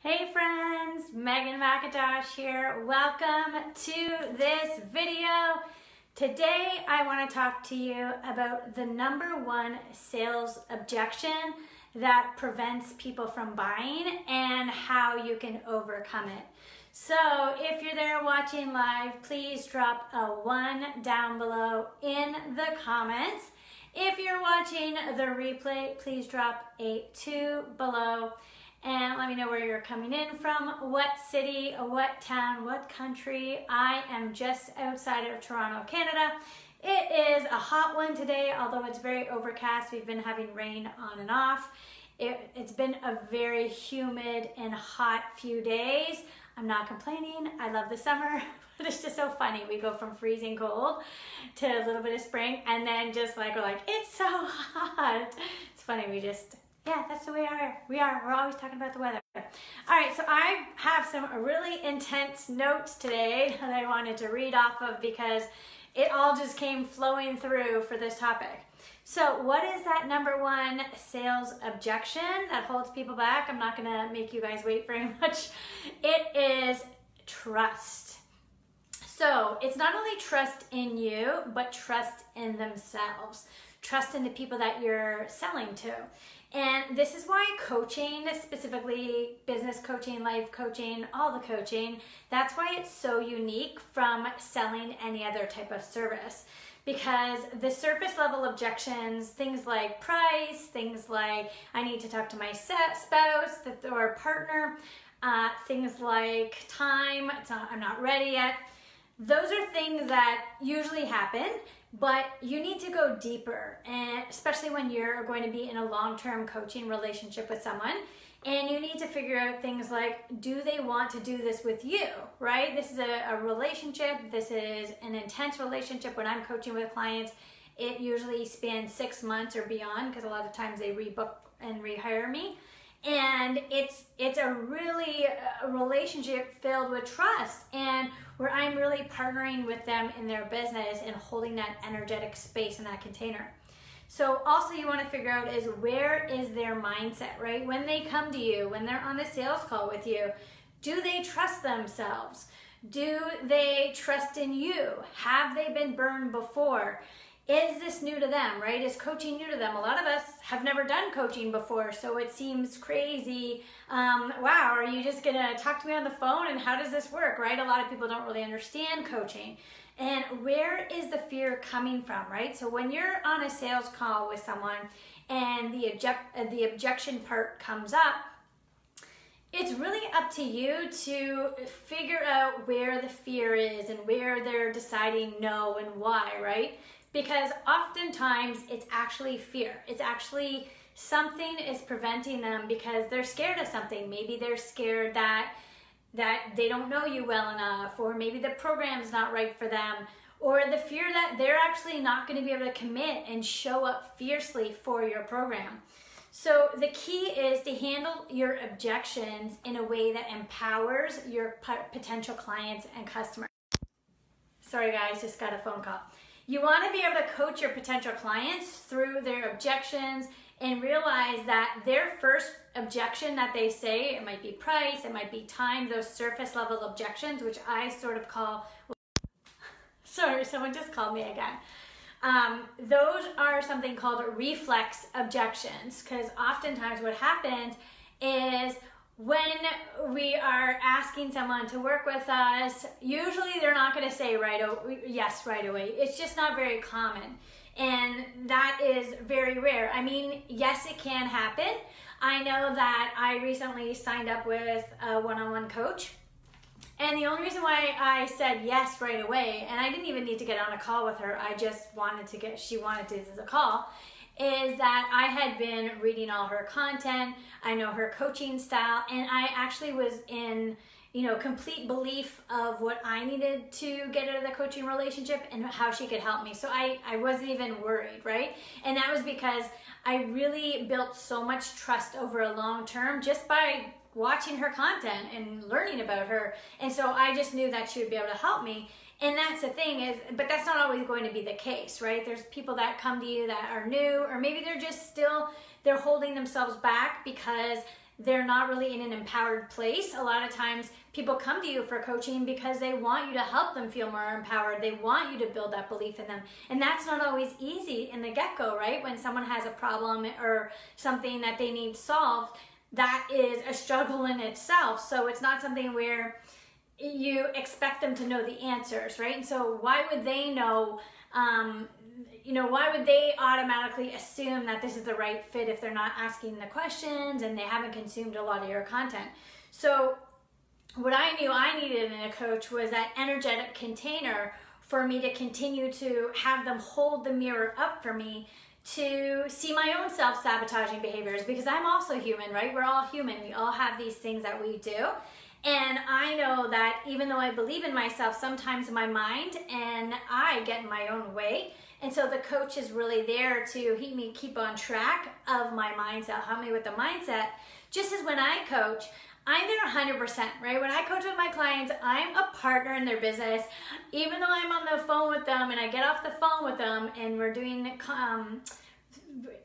Hey friends, Megan McIntosh here. Welcome to this video. Today I want to talk to you about the #1 sales objection that prevents people from buying and how you can overcome it. So if you're there watching live, please drop a 1 down below in the comments. If you're watching the replay, please drop a 2 below. And let me know where you're coming in from, what city, what town, what country. I am just outside of Toronto, Canada. It is a hot one today, although it's very overcast. We've been having rain on and off. It's been a very humid and hot few days. I'm not complaining. I love the summer, but it's just so funny. We go from freezing cold to a little bit of spring, and then just like, we're like, it's so hot. It's funny, yeah, that's the way we are. We're always talking about the weather. All right, so I have some really intense notes today that I wanted to read off of because it all just came flowing through for this topic. So what is that #1 sales objection that holds people back? I'm not gonna make you guys wait very much. It is trust. So it's not only trust in you, but trust in themselves. Trust in the people that you're selling to. And this is why coaching, specifically business coaching, life coaching, all the coaching, that's why it's so unique from selling any other type of service. Because the surface level objections, things like price, things like I need to talk to my spouse or partner, things like time, I'm not ready yet. Those are things that usually happen, but you need to go deeper, and especially when you're going to be in a long-term coaching relationship with someone, and you need to figure out things like, do they want to do this with you, right? This is a relationship. This is an intense relationship. When I'm coaching with clients, it usually spans 6 months or beyond, because a lot of times they rebook and rehire me. And it's a really relationship filled with trust, and where I'm really partnering with them in their business and holding that energetic space in that container. So also you want to figure out is, where is their mindset, right? When they come to you, when they're on the sales call with you, do they trust themselves? Do they trust in you? Have they been burned before? Is this new to them, right? Is coaching new to them? A lot of us have never done coaching before, so it seems crazy. Wow, are you just gonna talk to me on the phone, and how does this work, right? A lot of people don't really understand coaching. And where is the fear coming from, right? So when you're on a sales call with someone and the objection part comes up, it's really up to you to figure out where the fear is and where they're deciding no and why, right? Because oftentimes it's actually fear. It's actually something is preventing them because they're scared of something. Maybe they're scared that they don't know you well enough, or maybe the program's not right for them, or the fear that they're actually not going to be able to commit and show up fiercely for your program. So the key is to handle your objections in a way that empowers your potential clients and customers. Sorry guys, just got a phone call. You want to be able to coach your potential clients through their objections and realize that their first objection that they say, it might be price, it might be time, those surface level objections, which I sort of call, sorry, someone just called me again. Those are something called reflex objections, because oftentimes what happens is when we are asking someone to work with us, usually they're not going to say yes right away. It's just not very common, and that is very rare. I mean, yes, it can happen. I know that I recently signed up with a one-on-one coach, and the only reason why I said yes right away, and I didn't even need to get on a call with her, I just wanted to she wanted to do the call, is that I had been reading all her content. I know her coaching style, and I actually was in, complete belief of what I needed to get out of the coaching relationship and how she could help me. So I wasn't even worried, right? And that was because I really built so much trust over a long term just by watching her content and learning about her. And so I just knew that she would be able to help me. And that's the thing is, but that's not always going to be the case, right? There's people that come to you that are new, or maybe they're just they're holding themselves back because they're not really in an empowered place. A lot of times people come to you for coaching because they want you to help them feel more empowered. They want you to build that belief in them. And that's not always easy in the get-go, right? When someone has a problem or something that they need solved, that is a struggle in itself. So it's not something where you expect them to know the answers, right? And so why would they know, why would they automatically assume that this is the right fit if they're not asking the questions and they haven't consumed a lot of your content? So what I knew I needed in a coach was that energetic container for me to continue to have them hold the mirror up for me to see my own self-sabotaging behaviors, because I'm also human, right? We're all human. We all have these things that we do. And I know that even though I believe in myself, sometimes my mind and I get in my own way. And so the coach is really there to help me keep on track of my mindset, help me with the mindset. Just as when I coach, I'm there 100%, right? When I coach with my clients, I'm a partner in their business. Even though I'm on the phone with them and I get off the phone with them and we're doing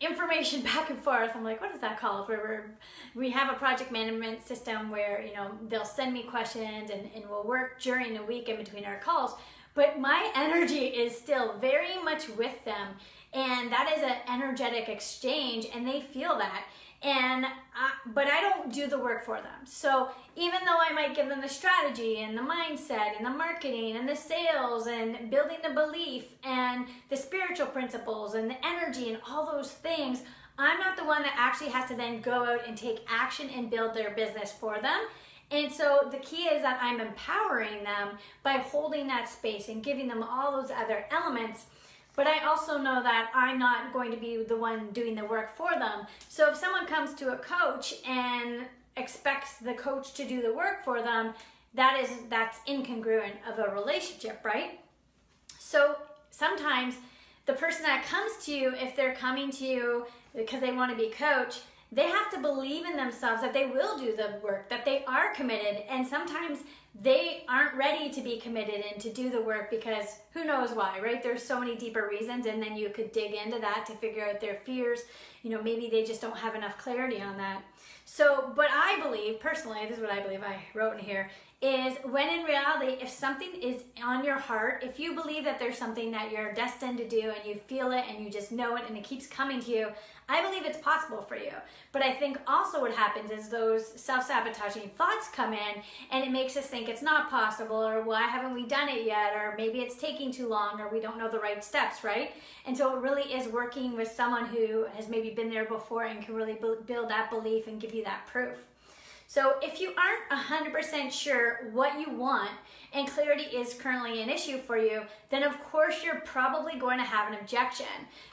information back and forth. I'm like, what is that called? Where we have a project management system where, they'll send me questions and we'll work during the week in between our calls. But my energy is still very much with them. And that is an energetic exchange, and they feel that. But I don't do the work for them. So even though I might give them the strategy and the mindset and the marketing and the sales and building the belief and the spiritual principles and the energy and all those things, I'm not the one that actually has to then go out and take action and build their business for them. And so the key is that I'm empowering them by holding that space and giving them all those other elements. But I also know that I'm not going to be the one doing the work for them. So if someone comes to a coach and expects the coach to do the work for them, that's incongruent of a relationship, right? So sometimes the person that comes to you, if they're coming to you because they want to be coached, they have to believe in themselves that they will do the work, that they are committed. And sometimes they aren't ready to be committed and to do the work because who knows why, right? There's so many deeper reasons, and then you could dig into that to figure out their fears. Maybe they just don't have enough clarity on that. So, but I believe, personally, this is what I believe I wrote in here, is when in reality, if something is on your heart, if you believe that there's something that you're destined to do and you feel it and you just know it and it keeps coming to you, I believe it's possible for you. But I think also what happens is those self-sabotaging thoughts come in and it makes us think it's not possible, or why haven't we done it yet, or maybe it's taking too long, or we don't know the right steps, right? And so it really is working with someone who has maybe been there before and can really build that belief and give you that proof. So if you aren't 100% sure what you want and clarity is currently an issue for you, then of course you're probably going to have an objection,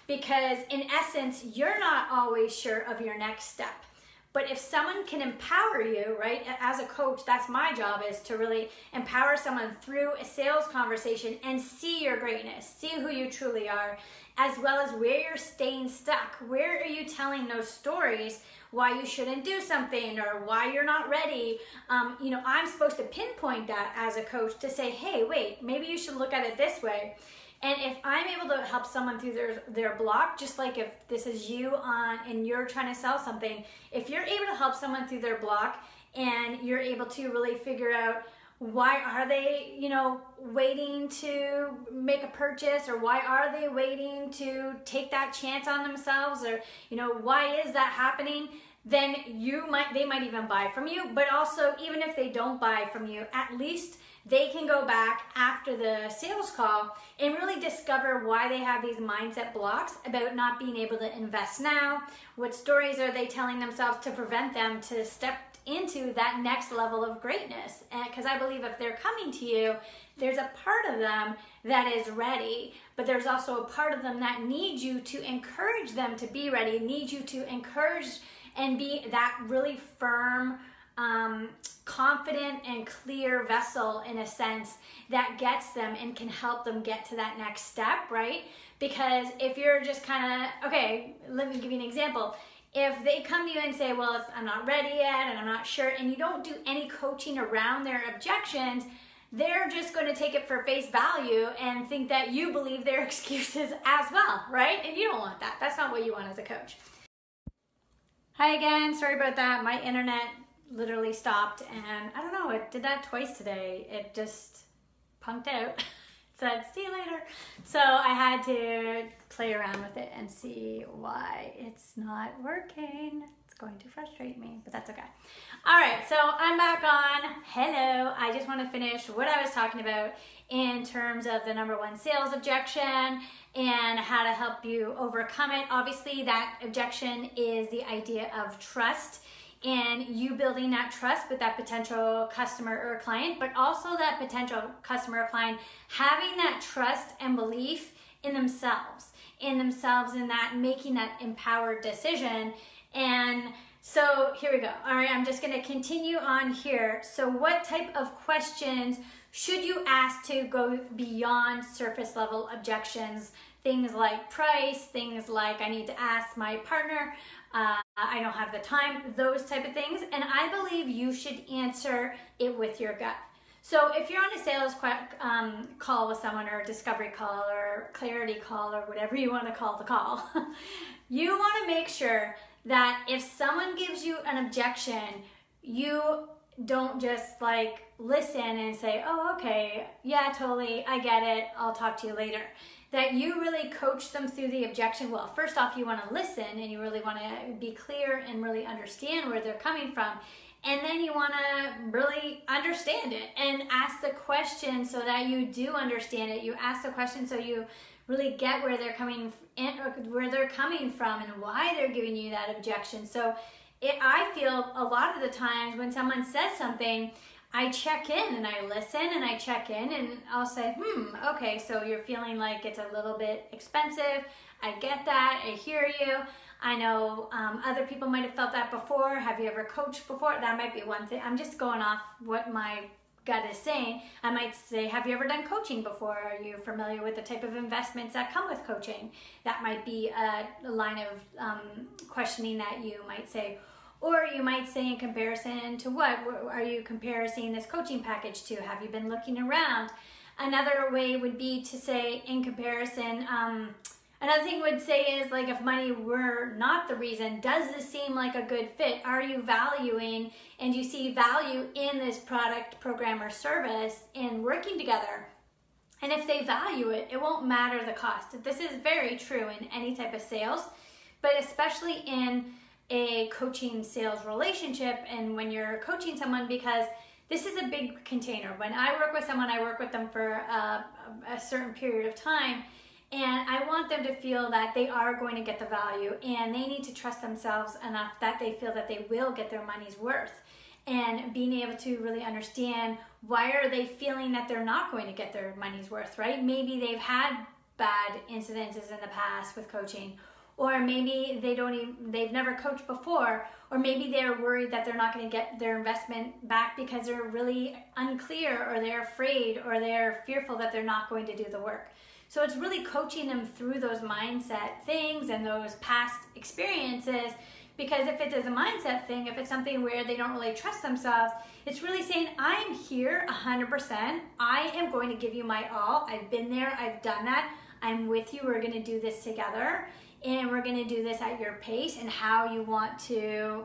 because in essence, you're not always sure of your next step. But if someone can empower you, right, as a coach, that's my job, is to really empower someone through a sales conversation and see your greatness, see who you truly are, as well as where you're staying stuck. Where are you telling those stories why you shouldn't do something or why you're not ready? I'm supposed to pinpoint that as a coach to say, hey, wait, maybe you should look at it this way. And if I'm able to help someone through their block, just like if this is you and you're trying to sell something, if you're able to help someone through their block and you're able to really figure out why are they, waiting to make a purchase, or why are they waiting to take that chance on themselves, or, why is that happening? Then they might even buy from you. But also, even if they don't buy from you, at least they can go back after the sales call and really discover why they have these mindset blocks about not being able to invest now. What stories are they telling themselves to prevent them to step into that next level of greatness? Because I believe if they're coming to you, there's a part of them that is ready, but there's also a part of them that needs you to encourage them to be ready, needs you to encourage and be that really firm, confident and clear vessel, in a sense, that gets them and can help them get to that next step, right? Because if you're just kind of, okay, let me give you an example. If they come to you and say, well, I'm not ready yet and I'm not sure, and you don't do any coaching around their objections, they're just going to take it for face value and think that you believe their excuses as well, right? And you don't want that. That's not what you want as a coach. Hi again, sorry about that. My internet literally stopped and I don't know, it did that twice today. It just punked out. It said, see you later. So I had to play around with it and see why it's not working. It's going to frustrate me, but that's okay. All right, so I'm back on. Hello, I just want to finish what I was talking about in terms of the #1 sales objection and how to help you overcome it. Obviously, that objection is the idea of trust and you building that trust with that potential customer or client, but also that potential customer or client having that trust and belief in themselves in that making that empowered decision. And so here we go. All right, I'm just going to continue on here. So what type of questions should you ask to go beyond surface level objections? Things like price, things like I need to ask my partner, I don't have the time, those type of things. And I believe you should answer it with your gut. So if you're on a sales call with someone, or a discovery call or clarity call, or whatever you want to call the call, you want to make sure that if someone gives you an objection, you don't just like listen and say, oh, okay, yeah, totally, I get it, I'll talk to you later. That you really coach them through the objection. Well, first off, you want to listen and you really want to be clear and really understand where they're coming from. And then you want to really understand it and ask the question so that you do understand it. You ask the question so you really get where they're coming from and why they're giving you that objection. So I feel a lot of the times when someone says something, I check in and I listen and I check in and I'll say, okay, so you're feeling like it's a little bit expensive. I get that, I hear you. I know other people might have felt that before. Have you ever coached before? That might be one thing. I'm just going off what my gut is saying. I might say, have you ever done coaching before? Are you familiar with the type of investments that come with coaching? That might be a line of questioning that you might say. Or you might say, in comparison to what? Are you comparing this coaching package to? Have you been looking around? Another way would be to say, in comparison, another thing would say is, like, if money were not the reason, does this seem like a good fit? Are you valuing and you see value in this product, program, or service in working together? And if they value it, it won't matter the cost. This is very true in any type of sales, but especially in a coaching sales relationship and when you're coaching someone, because this is a big container. When I work with someone, I work with them for a certain period of time, and I want them to feel that they are going to get the value, and they need to trust themselves enough that they feel that they will get their money's worth. And being able to really understand, why are they feeling that they're not going to get their money's worth, right? Maybe they've had bad incidences in the past with coaching, or maybe they've never coached before, or maybe they're worried that they're not going to get their investment back because they're really unclear, or they're afraid, or they're fearful that they're not going to do the work. So it's really coaching them through those mindset things and those past experiences, because if it is a mindset thing, if it's something where they don't really trust themselves, it's really saying, I'm here 100%. I am going to give you my all. I've been there. I've done that. I'm with you. We're going to do this together. And we're going to do this at your pace and how you want to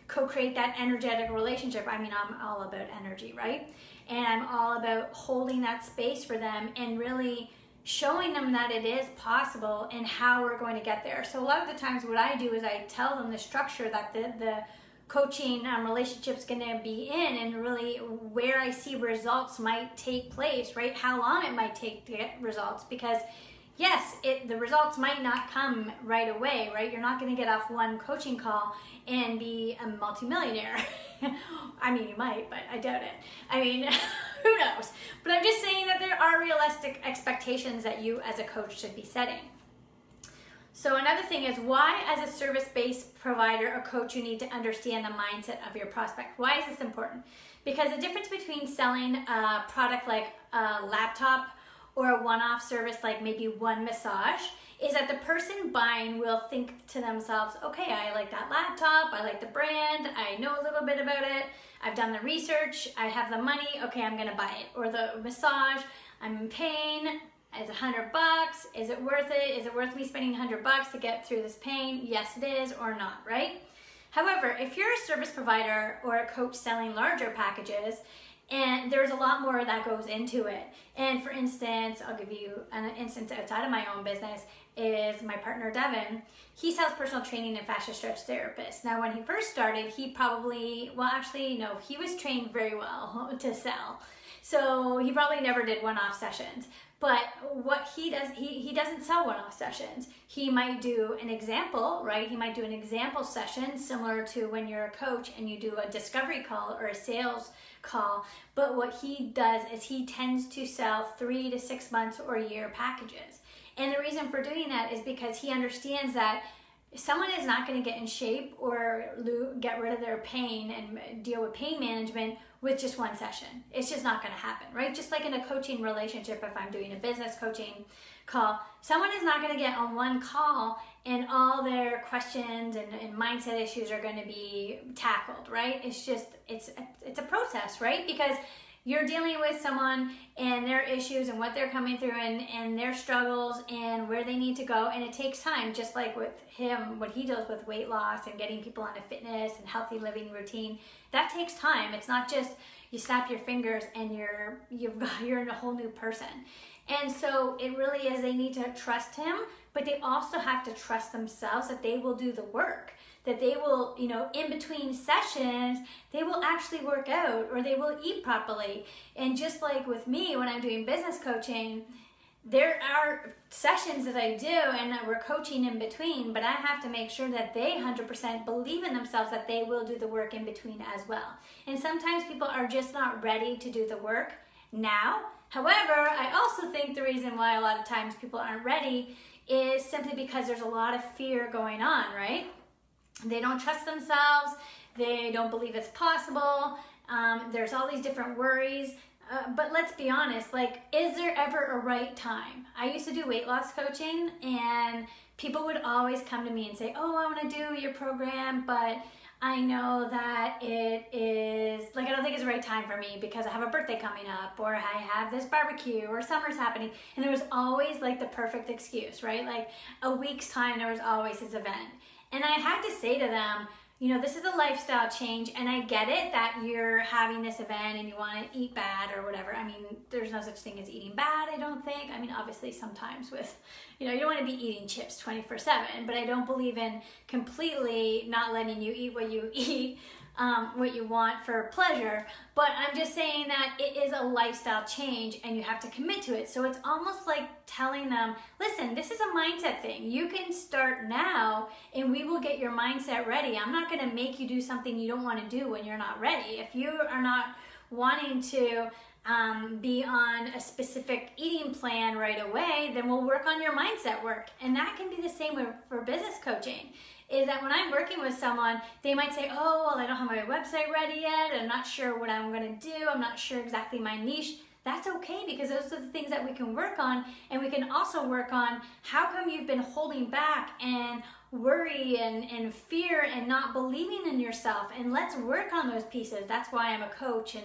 co-create that energetic relationship. I mean, I'm all about energy, right? And I'm all about holding that space for them and really showing them that it is possible and how we're going to get there. So a lot of the times what I do is I tell them the structure that the coaching relationship's going to be in, and really where I see results might take place, right? How long it might take to get results, because yes, the results might not come right away, right? You're not going to get off one coaching call and be a multimillionaire. I mean, you might, but I doubt it. I mean, who knows? But I'm just saying that there are realistic expectations that you as a coach should be setting. So another thing is, why as a service-based provider or coach, you need to understand the mindset of your prospect. Why is this important? Because the difference between selling a product like a laptop or a one-off service like maybe one massage is that the person buying will think to themselves, okay, I like that laptop, I like the brand, I know a little bit about it, I've done the research, I have the money, okay, I'm gonna buy it. Or the massage, I'm in pain, Is $100? Is it worth it? Is it worth me spending $100 to get through this pain? Yes, it is, or not, right? However, if you're a service provider or a coach selling larger packages, and there's a lot more that goes into it. And for instance, I'll give you an instance outside of my own business, is my partner Devin. He sells personal training and fascia stretch therapists. Now when he first started, he probably, well actually no, he was trained very well to sell. So he probably never did one-off sessions. But what he does, he doesn't sell one-off sessions. He might do an example, right? He might do an example session similar to when you're a coach and you do a discovery call or a sales call. But what he does is he tends to sell 3 to 6 months or a year packages. And the reason for doing that is because he understands that someone is not going to get in shape or get rid of their pain and deal with pain management with just one session. It's just not going to happen, right? Just like in a coaching relationship, if I'm doing a business coaching call, someone is not going to get on one call and all their questions and mindset issues are going to be tackled, right? It's just, it's a process, right? Because you're dealing with someone and their issues and what they're coming through and their struggles and where they need to go. And it takes time, just like with him, what he deals with weight loss and getting people on a fitness and healthy living routine. That takes time. It's not just you snap your fingers and you're a whole new person. And so it really is, they need to trust him, but they also have to trust themselves that they will do the work. That they will, you know, in between sessions, they will actually work out or they will eat properly. And just like with me, when I'm doing business coaching, there are sessions that I do and that we're coaching in between, but I have to make sure that they 100% believe in themselves that they will do the work in between as well. And sometimes people are just not ready to do the work now. However, I also think the reason why a lot of times people aren't ready is simply because there's a lot of fear going on, right? They don't trust themselves, they don't believe it's possible, there's all these different worries, but let's be honest, like, is there ever a right time? I used to do weight loss coaching and people would always come to me and say, oh, I want to do your program, but I know that it is, like, I don't think it's the right time for me because I have a birthday coming up or I have this barbecue or summer's happening. And there was always like the perfect excuse, right? Like a week's time, there was always this event. And I had to say to them, you know, this is a lifestyle change and I get it that you're having this event and you want to eat bad or whatever. I mean, there's no such thing as eating bad, I don't think. I mean, obviously sometimes with, you know, you don't want to be eating chips 24/7, but I don't believe in completely not letting you eat what you eat, what you want for pleasure. But I'm just saying that it is a lifestyle change and you have to commit to it. So it's almost like telling them, listen, this is a mindset thing. You can start now and we will get your mindset ready. I'm not going to make you do something you don't want to do when you're not ready. If you are not wanting to be on a specific eating plan right away, then we'll work on your mindset work. And that can be the same for business coaching. Is that when I'm working with someone, they might say, oh, well, I don't have my website ready yet. I'm not sure what I'm going to do. I'm not sure exactly my niche. That's okay, because those are the things that we can work on. And we can also work on how come you've been holding back and worry and fear and not believing in yourself. And let's work on those pieces. That's why I'm a coach.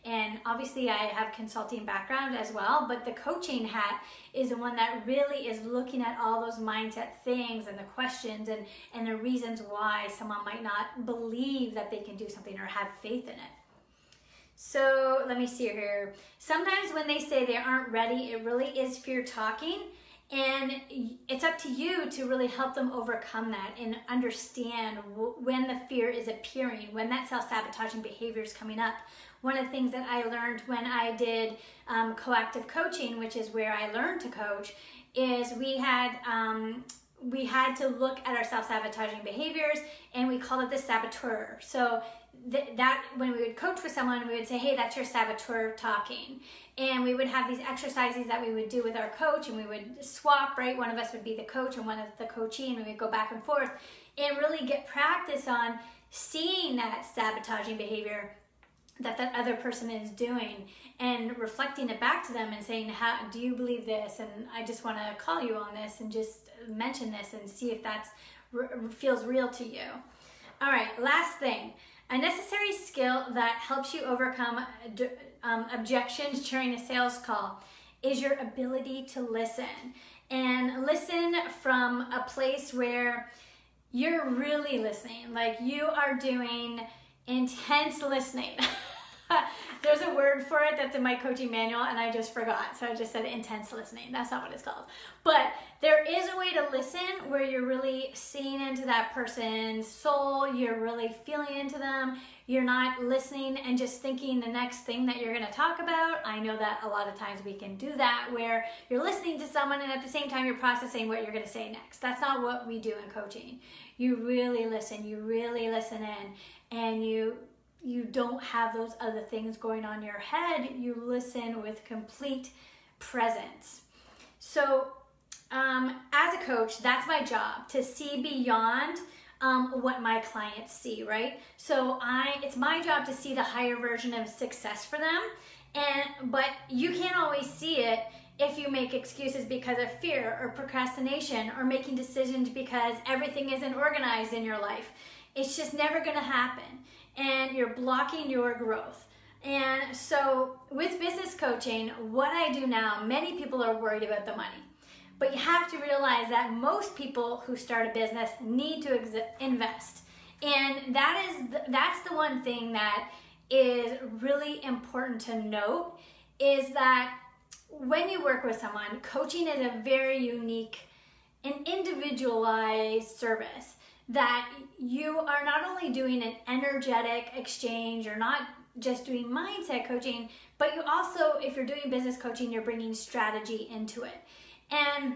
And obviously I have consulting background as well, but the coaching hat is the one that really is looking at all those mindset things and the questions and the reasons why someone might not believe that they can do something or have faith in it. So let me see here. Sometimes when they say they aren't ready, it really is fear talking. And it's up to you to really help them overcome that and understand when the fear is appearing, when that self-sabotaging behavior is coming up. One of the things that I learned when I did coactive coaching, which is where I learned to coach, is we had to look at our self-sabotaging behaviors and we called it the saboteur. So that when we would coach with someone, we would say, hey, that's your saboteur talking. And we would have these exercises that we would do with our coach and we would swap, right? One of us would be the coach and one of the coachee, and we would go back and forth and really get practice on seeing that sabotaging behavior that that other person is doing and reflecting it back to them and saying, how do you believe this? And I just want to call you on this and just mention this and see if that feels real to you. All right, last thing. A necessary skill that helps you overcome objections during a sales call is your ability to listen, and listen from a place where you're really listening, like you are doing intense listening. There's a word for it that's in my coaching manual and I just forgot, so I just said intense listening. That's not what it's called. But there is a way to listen where you're really seeing into that person's soul, you're really feeling into them, you're not listening and just thinking the next thing that you're going to talk about. I know that a lot of times we can do that, where you're listening to someone and at the same time you're processing what you're going to say next. That's not what we do in coaching. You really listen in, and you don't have those other things going on in your head. You listen with complete presence. So as a coach, that's my job, to see beyond what my clients see, right? So it's my job to see the higher version of success for them. But you can't always see it if you make excuses because of fear or procrastination, or making decisions because everything isn't organized in your life. It's just never going to happen, and you're blocking your growth. And so with business coaching, what I do now, many people are worried about the money, but you have to realize that most people who start a business need to invest. And that's the one thing that is really important to note, is that when you work with someone, coaching is a very unique and individualized service, that you are not only doing an energetic exchange, you're not just doing mindset coaching, but you also, if you're doing business coaching, you're bringing strategy into it. And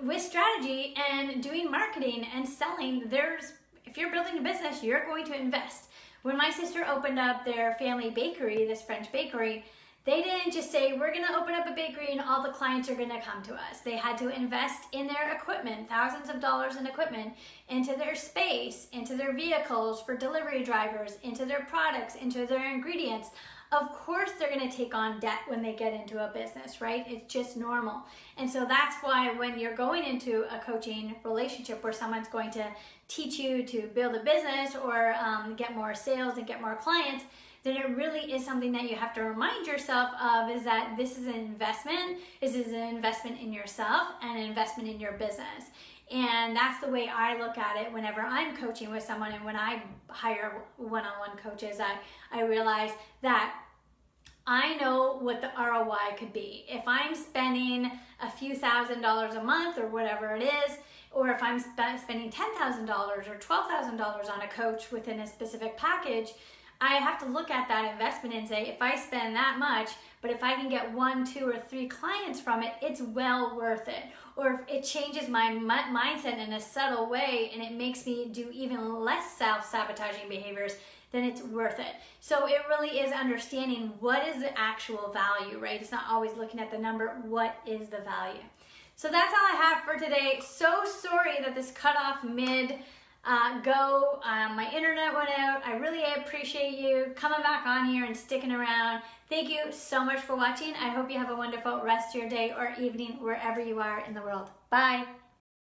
with strategy and doing marketing and selling, if you're building a business, you're going to invest. When my sister opened up their family bakery, this French bakery, they didn't just say, we're going to open up a bakery and all the clients are going to come to us. They had to invest in their equipment, thousands of dollars in equipment, into their space, into their vehicles for delivery drivers, into their products, into their ingredients. Of course, they're going to take on debt when they get into a business, right? It's just normal. And so that's why when you're going into a coaching relationship where someone's going to teach you to build a business or get more sales and get more clients, then it really is something that you have to remind yourself of, is that this is an investment. This is an investment in yourself and an investment in your business. And that's the way I look at it whenever I'm coaching with someone, and when I hire one-on-one coaches, I realize that I know what the ROI could be. If I'm spending a few $1,000s a month or whatever it is, or if I'm spending $10,000 or $12,000 on a coach within a specific package, I have to look at that investment and say, if I spend that much, but if I can get 1, 2, or 3 clients from it, it's well worth it. Or if it changes my mindset in a subtle way and it makes me do even less self-sabotaging behaviors, then it's worth it. So it really is understanding what is the actual value, right? It's not always looking at the number. What is the value? So that's all I have for today. So sorry that this cut off mid my internet went out. I really appreciate you coming back on here and sticking around. Thank you so much for watching. I hope you have a wonderful rest of your day or evening wherever you are in the world. Bye.